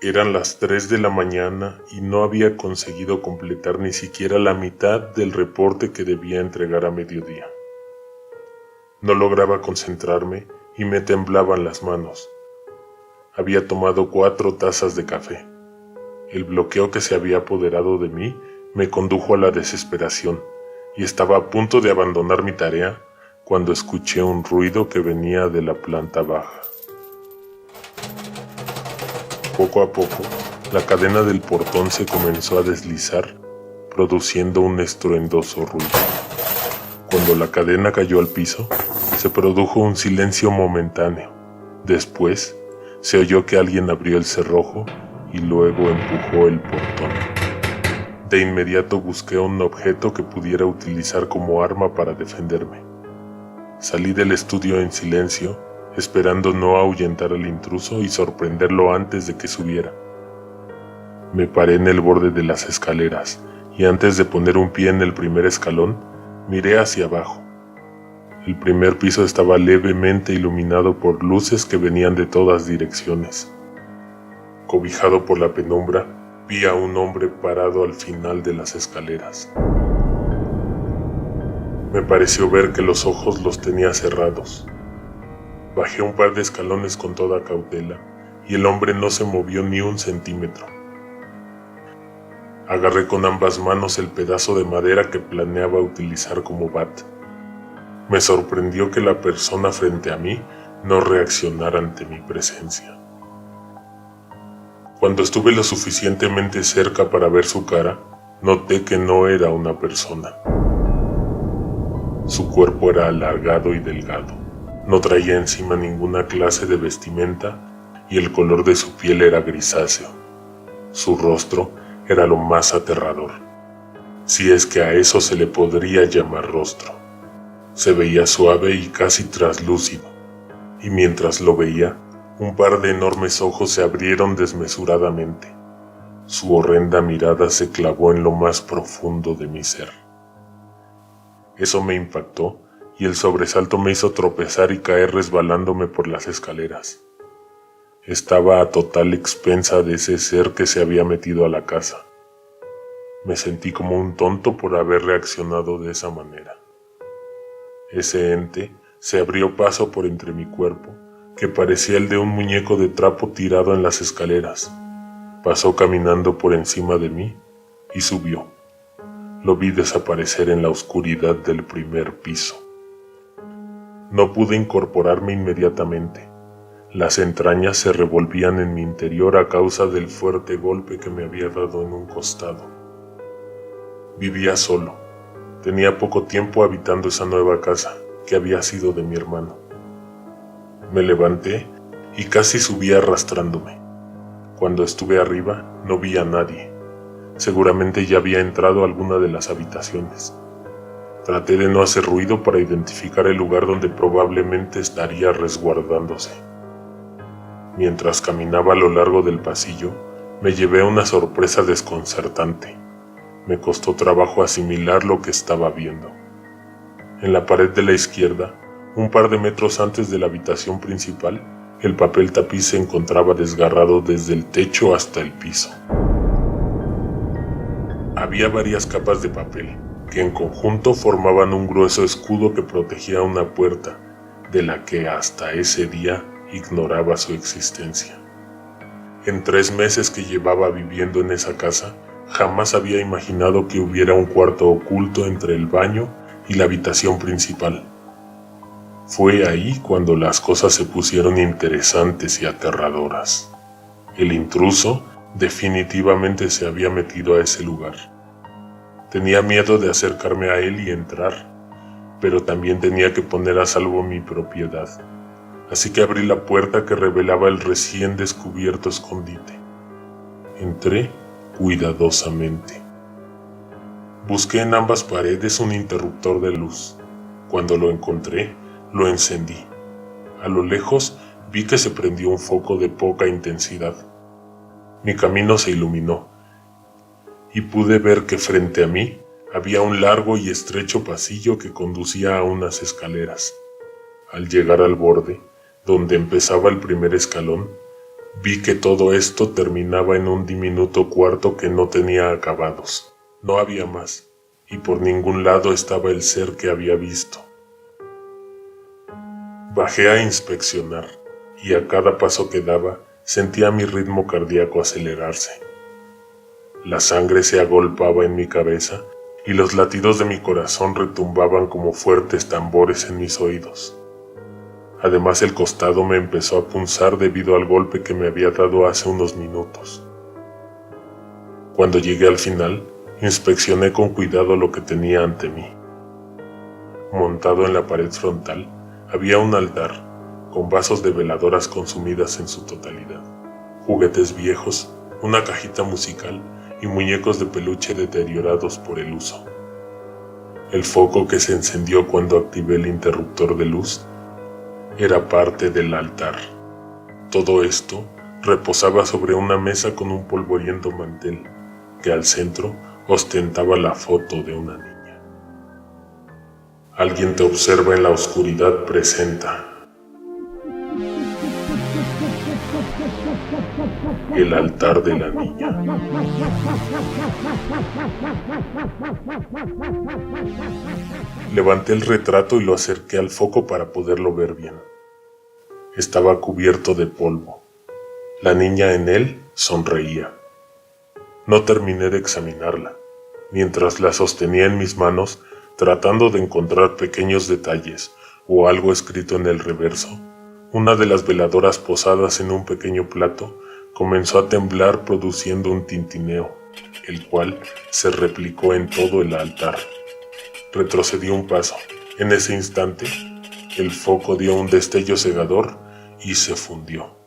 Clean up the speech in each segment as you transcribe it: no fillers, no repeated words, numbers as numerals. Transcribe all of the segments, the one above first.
Eran las 3 de la mañana y no había conseguido completar ni siquiera la mitad del reporte que debía entregar a mediodía. No lograba concentrarme y me temblaban las manos. Había tomado 4 tazas de café. El bloqueo que se había apoderado de mí me condujo a la desesperación y estaba a punto de abandonar mi tarea cuando escuché un ruido que venía de la planta baja. Poco a poco, la cadena del portón se comenzó a deslizar, produciendo un estruendoso ruido. Cuando la cadena cayó al piso, se produjo un silencio momentáneo. Después, se oyó que alguien abrió el cerrojo y luego empujó el portón. De inmediato busqué un objeto que pudiera utilizar como arma para defenderme. Salí del estudio en silencio, esperando no ahuyentar al intruso y sorprenderlo antes de que subiera. Me paré en el borde de las escaleras y antes de poner un pie en el primer escalón, miré hacia abajo. El primer piso estaba levemente iluminado por luces que venían de todas direcciones. Cobijado por la penumbra, vi a un hombre parado al final de las escaleras. Me pareció ver que los ojos los tenía cerrados. Bajé un par de escalones con toda cautela y el hombre no se movió ni un centímetro. Agarré con ambas manos el pedazo de madera que planeaba utilizar como bat. Me sorprendió que la persona frente a mí no reaccionara ante mi presencia. Cuando estuve lo suficientemente cerca para ver su cara, noté que no era una persona. Su cuerpo era alargado y delgado. No traía encima ninguna clase de vestimenta y el color de su piel era grisáceo. Su rostro era lo más aterrador, si es que a eso se le podría llamar rostro. Se veía suave y casi traslúcido, y mientras lo veía, un par de enormes ojos se abrieron desmesuradamente. Su horrenda mirada se clavó en lo más profundo de mi ser. Eso me impactó y el sobresalto me hizo tropezar y caer resbalándome por las escaleras. Estaba a total expensa de ese ser que se había metido a la casa. Me sentí como un tonto por haber reaccionado de esa manera. Ese ente se abrió paso por entre mi cuerpo, que parecía el de un muñeco de trapo tirado en las escaleras. Pasó caminando por encima de mí y subió. Lo vi desaparecer en la oscuridad del primer piso. No pude incorporarme inmediatamente. Las entrañas se revolvían en mi interior a causa del fuerte golpe que me había dado en un costado. Vivía solo. Tenía poco tiempo habitando esa nueva casa, que había sido de mi hermano. Me levanté y casi subí arrastrándome. Cuando estuve arriba, no vi a nadie. Seguramente ya había entrado a alguna de las habitaciones. Traté de no hacer ruido para identificar el lugar donde probablemente estaría resguardándose. Mientras caminaba a lo largo del pasillo, me llevé una sorpresa desconcertante. Me costó trabajo asimilar lo que estaba viendo. En la pared de la izquierda, un par de metros antes de la habitación principal, el papel tapiz se encontraba desgarrado desde el techo hasta el piso. Había varias capas de papel, que en conjunto formaban un grueso escudo que protegía una puerta, de la que hasta ese día ignoraba su existencia. En 3 meses que llevaba viviendo en esa casa, jamás había imaginado que hubiera un cuarto oculto entre el baño y la habitación principal. Fue ahí cuando las cosas se pusieron interesantes y aterradoras. El intruso definitivamente se había metido a ese lugar. Tenía miedo de acercarme a él y entrar, pero también tenía que poner a salvo mi propiedad. Así que abrí la puerta que revelaba el recién descubierto escondite. Entré cuidadosamente. Busqué en ambas paredes un interruptor de luz. Cuando lo encontré, lo encendí. A lo lejos vi que se prendió un foco de poca intensidad. Mi camino se iluminó y pude ver que frente a mí había un largo y estrecho pasillo que conducía a unas escaleras. Al llegar al borde, donde empezaba el primer escalón, Vi que todo esto terminaba en un diminuto cuarto que no tenía acabados. No había más, y por ningún lado estaba el ser que había visto. Bajé a inspeccionar, y a cada paso que daba sentía mi ritmo cardíaco acelerarse. La sangre se agolpaba en mi cabeza y los latidos de mi corazón retumbaban como fuertes tambores en mis oídos. Además, el costado me empezó a punzar debido al golpe que me había dado hace unos minutos. Cuando llegué al final, inspeccioné con cuidado lo que tenía ante mí. Montado en la pared frontal, había un altar con vasos de veladoras consumidas en su totalidad, juguetes viejos, una cajita musical y muñecos de peluche deteriorados por el uso. El foco que se encendió cuando activé el interruptor de luz era parte del altar. Todo esto reposaba sobre una mesa con un polvoriento mantel que al centro ostentaba la foto de una niña. Alguien te observa en la oscuridad, presenta. El altar de la niña. Levanté el retrato y lo acerqué al foco para poderlo ver bien. Estaba cubierto de polvo. La niña en él sonreía. No terminé de examinarla. Mientras la sostenía en mis manos, tratando de encontrar pequeños detalles o algo escrito en el reverso, una de las veladoras posadas en un pequeño plato comenzó a temblar produciendo un tintineo, el cual se replicó en todo el altar. Retrocedí un paso. En ese instante, el foco dio un destello cegador y se fundió.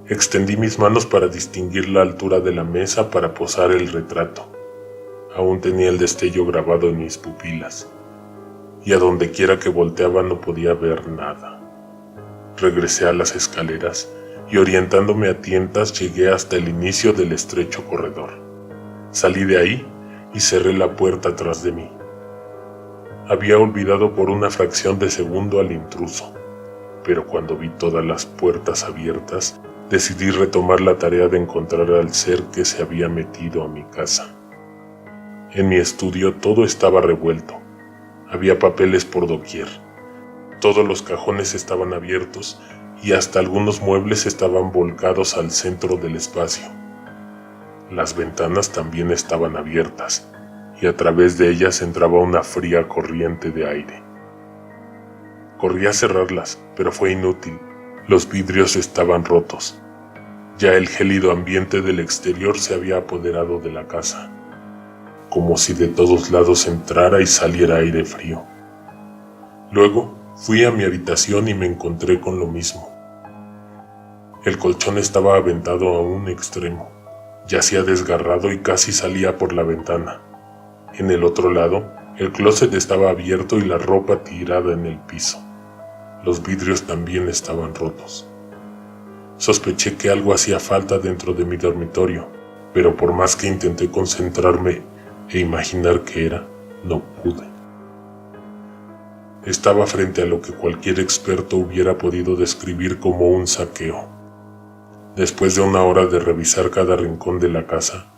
Extendí mis manos para distinguir la altura de la mesa para posar el retrato. Aún tenía el destello grabado en mis pupilas, y a donde quiera que volteaba no podía ver nada. Regresé a las escaleras y orientándome a tientas llegué hasta el inicio del estrecho corredor. Salí de ahí y cerré la puerta tras de mí. Había olvidado por una fracción de segundo al intruso, pero cuando vi todas las puertas abiertas, decidí retomar la tarea de encontrar al ser que se había metido a mi casa. En mi estudio todo estaba revuelto. Había papeles por doquier. Todos los cajones estaban abiertos y hasta algunos muebles estaban volcados al centro del espacio. Las ventanas también estaban abiertas y a través de ellas entraba una fría corriente de aire. Corrí a cerrarlas, pero fue inútil. Los vidrios estaban rotos. Ya el gélido ambiente del exterior se había apoderado de la casa, como si de todos lados entrara y saliera aire frío. Luego fui a mi habitación y me encontré con lo mismo. El colchón estaba aventado a un extremo, yacía desgarrado y casi salía por la ventana. En el otro lado, el closet estaba abierto y la ropa tirada en el piso. Los vidrios también estaban rotos. Sospeché que algo hacía falta dentro de mi dormitorio, pero por más que intenté concentrarme e imaginar qué era, no pude. Estaba frente a lo que cualquier experto hubiera podido describir como un saqueo. Después de una hora de revisar cada rincón de la casa,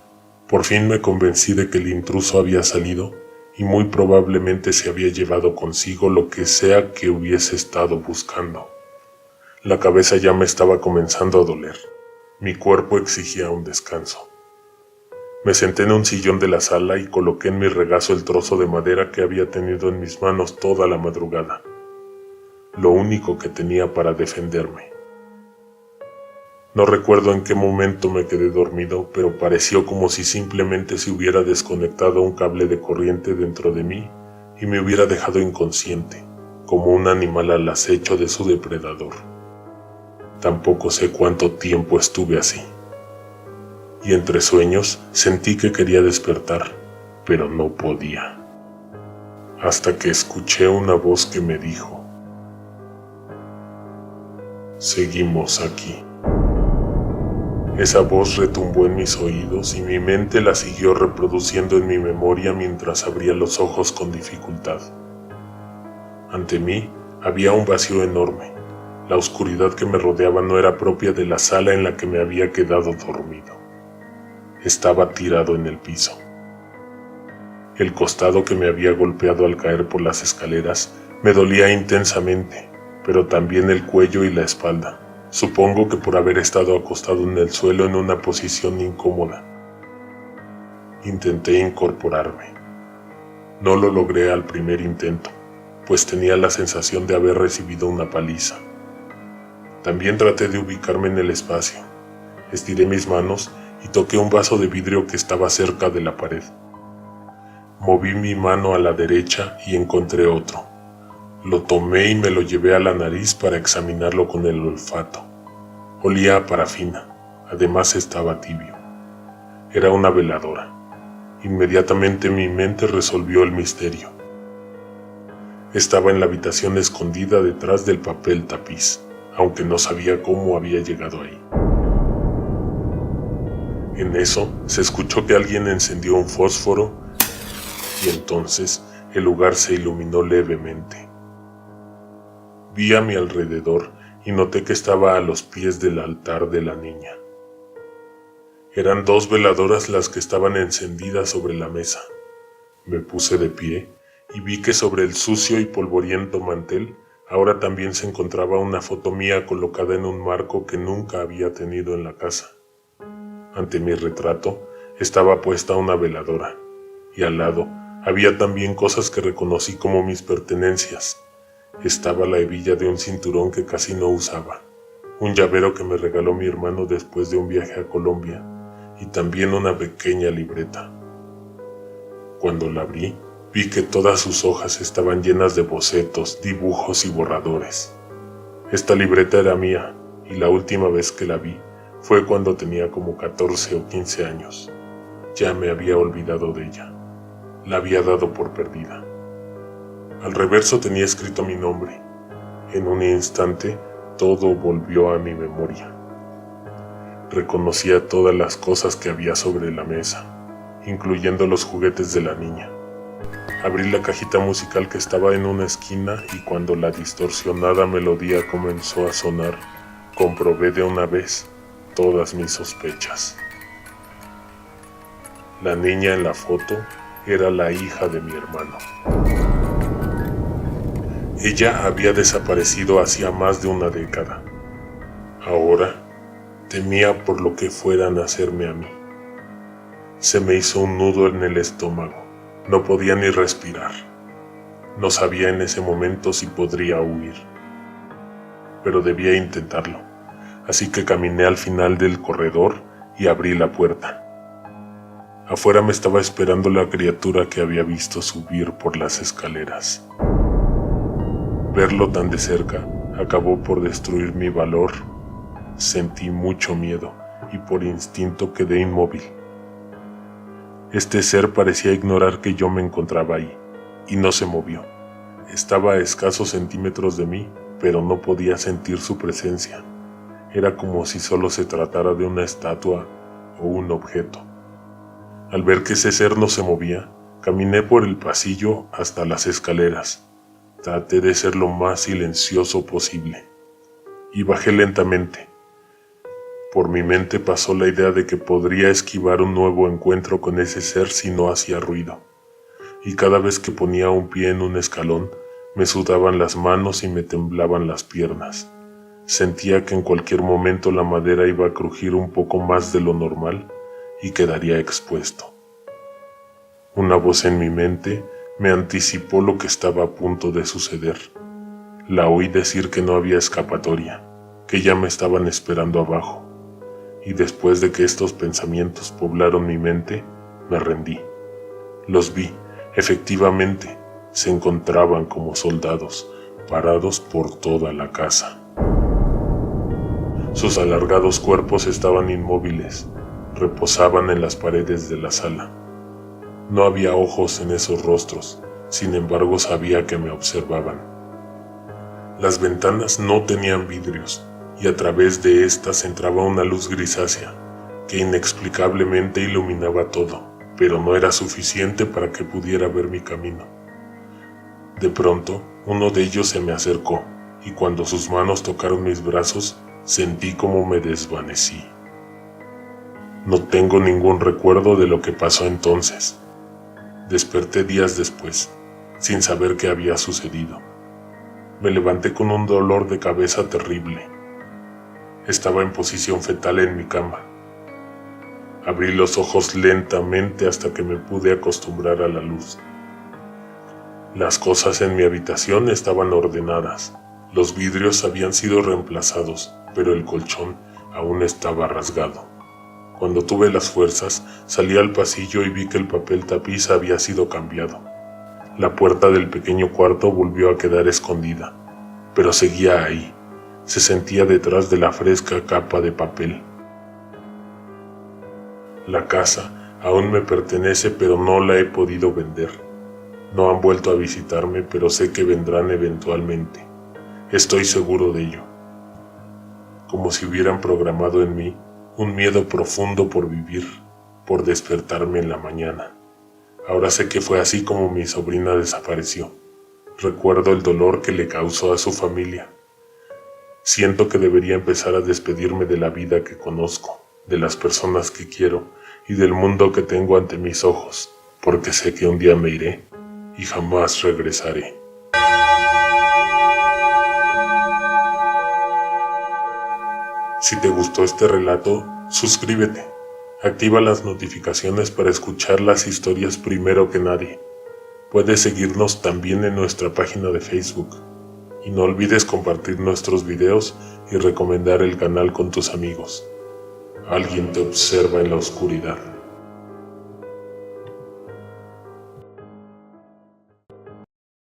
por fin me convencí de que el intruso había salido y muy probablemente se había llevado consigo lo que sea que hubiese estado buscando. La cabeza ya me estaba comenzando a doler. Mi cuerpo exigía un descanso. Me senté en un sillón de la sala y coloqué en mi regazo el trozo de madera que había tenido en mis manos toda la madrugada. Lo único que tenía para defenderme. No recuerdo en qué momento me quedé dormido, pero pareció como si simplemente se hubiera desconectado un cable de corriente dentro de mí y me hubiera dejado inconsciente, como un animal al acecho de su depredador. Tampoco sé cuánto tiempo estuve así. Y entre sueños sentí que quería despertar, pero no podía. Hasta que escuché una voz que me dijo: "Seguimos aquí". Esa voz retumbó en mis oídos y mi mente la siguió reproduciendo en mi memoria mientras abría los ojos con dificultad. Ante mí había un vacío enorme. La oscuridad que me rodeaba no era propia de la sala en la que me había quedado dormido. Estaba tirado en el piso. El costado que me había golpeado al caer por las escaleras me dolía intensamente, pero también el cuello y la espalda. Supongo que por haber estado acostado en el suelo en una posición incómoda. Intenté incorporarme. No lo logré al primer intento, pues tenía la sensación de haber recibido una paliza. También traté de ubicarme en el espacio. Estiré mis manos y toqué un vaso de vidrio que estaba cerca de la pared. Moví mi mano a la derecha y encontré otro. Lo tomé y me lo llevé a la nariz para examinarlo con el olfato. Olía a parafina, además estaba tibio. Era una veladora. Inmediatamente mi mente resolvió el misterio. Estaba en la habitación escondida detrás del papel tapiz, aunque no sabía cómo había llegado ahí. En eso se escuchó que alguien encendió un fósforo y entonces el lugar se iluminó levemente. Vi a mi alrededor y noté que estaba a los pies del altar de la niña. Eran 2 veladoras las que estaban encendidas sobre la mesa. Me puse de pie y vi que sobre el sucio y polvoriento mantel ahora también se encontraba una foto mía colocada en un marco que nunca había tenido en la casa. Ante mi retrato estaba puesta una veladora, y al lado había también cosas que reconocí como mis pertenencias. Estaba la hebilla de un cinturón que casi no usaba, un llavero que me regaló mi hermano después de un viaje a Colombia, y también una pequeña libreta. Cuando la abrí, vi que todas sus hojas estaban llenas de bocetos, dibujos y borradores. Esta libreta era mía, y la última vez que la vi fue cuando tenía como 14 o 15 años. Ya me había olvidado de ella. La había dado por perdida. Al reverso tenía escrito mi nombre. En un instante, todo volvió a mi memoria. Reconocía todas las cosas que había sobre la mesa, incluyendo los juguetes de la niña. Abrí la cajita musical que estaba en una esquina y cuando la distorsionada melodía comenzó a sonar, comprobé de una vez todas mis sospechas. La niña en la foto era la hija de mi hermano. Ella había desaparecido hacía más de una década. Ahora temía por lo que fueran a hacerme a mí. Se me hizo un nudo en el estómago. No podía ni respirar. No sabía en ese momento si podría huir. Pero debía intentarlo. Así que caminé al final del corredor y abrí la puerta. Afuera me estaba esperando la criatura que había visto subir por las escaleras. Verlo tan de cerca acabó por destruir mi valor. Sentí mucho miedo y por instinto quedé inmóvil. Este ser parecía ignorar que yo me encontraba ahí, y no se movió. Estaba a escasos centímetros de mí, pero no podía sentir su presencia. Era como si solo se tratara de una estatua o un objeto. Al ver que ese ser no se movía, caminé por el pasillo hasta las escaleras. Traté de ser lo más silencioso posible, y bajé lentamente. Por mi mente pasó la idea de que podría esquivar un nuevo encuentro con ese ser si no hacía ruido, y cada vez que ponía un pie en un escalón, me sudaban las manos y me temblaban las piernas. Sentía que en cualquier momento la madera iba a crujir un poco más de lo normal y quedaría expuesto. Una voz en mi mente me anticipó lo que estaba a punto de suceder. La oí decir que no había escapatoria, que ya me estaban esperando abajo. Y después de que estos pensamientos poblaron mi mente, me rendí. Los vi, efectivamente, se encontraban como soldados, parados por toda la casa. Sus alargados cuerpos estaban inmóviles, reposaban en las paredes de la sala. No había ojos en esos rostros, sin embargo sabía que me observaban. Las ventanas no tenían vidrios, y a través de estas entraba una luz grisácea, que inexplicablemente iluminaba todo, pero no era suficiente para que pudiera ver mi camino. De pronto, uno de ellos se me acercó, y cuando sus manos tocaron mis brazos, sentí como me desvanecí. No tengo ningún recuerdo de lo que pasó entonces. Desperté días después, sin saber qué había sucedido. Me levanté con un dolor de cabeza terrible. Estaba en posición fetal en mi cama. Abrí los ojos lentamente hasta que me pude acostumbrar a la luz. Las cosas en mi habitación estaban ordenadas. Los vidrios habían sido reemplazados, pero el colchón aún estaba rasgado. Cuando tuve las fuerzas, salí al pasillo y vi que el papel tapiz había sido cambiado. La puerta del pequeño cuarto volvió a quedar escondida, pero seguía ahí. Se sentía detrás de la fresca capa de papel. La casa aún me pertenece, pero no la he podido vender. No han vuelto a visitarme, pero sé que vendrán eventualmente. Estoy seguro de ello. Como si hubieran programado en mí un miedo profundo por vivir, por despertarme en la mañana. Ahora sé que fue así como mi sobrina desapareció. Recuerdo el dolor que le causó a su familia. Siento que debería empezar a despedirme de la vida que conozco, de las personas que quiero y del mundo que tengo ante mis ojos, porque sé que un día me iré y jamás regresaré. Si te gustó este relato, suscríbete, activa las notificaciones para escuchar las historias primero que nadie. Puedes seguirnos también en nuestra página de Facebook. Y no olvides compartir nuestros videos y recomendar el canal con tus amigos. Alguien te observa en la oscuridad.